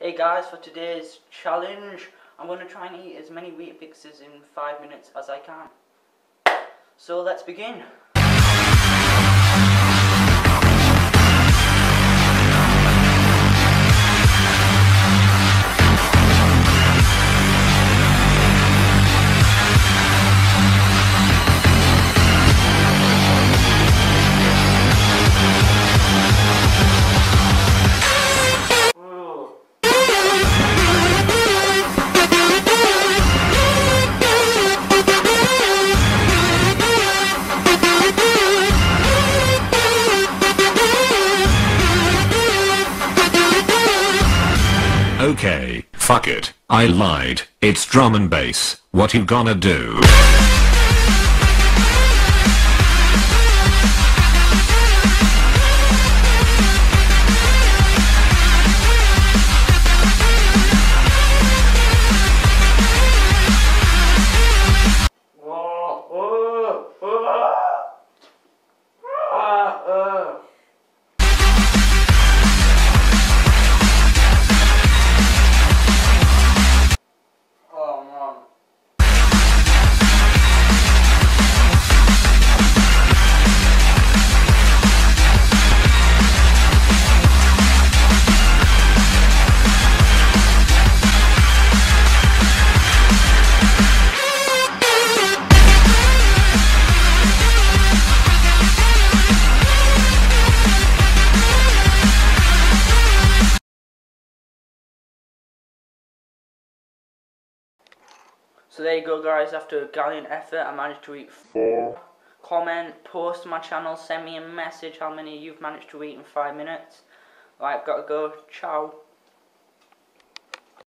Hey guys, for today's challenge, I'm going to try and eat as many Weet-Bixes in 5 minutes as I can. So let's begin. Okay, fuck it, I lied, it's drum and bass, what you gonna do? So there you go guys, after a gallant effort I managed to eat 4. Comment, post to my channel, send me a message how many you've managed to eat in 5 minutes. Right, gotta go, ciao.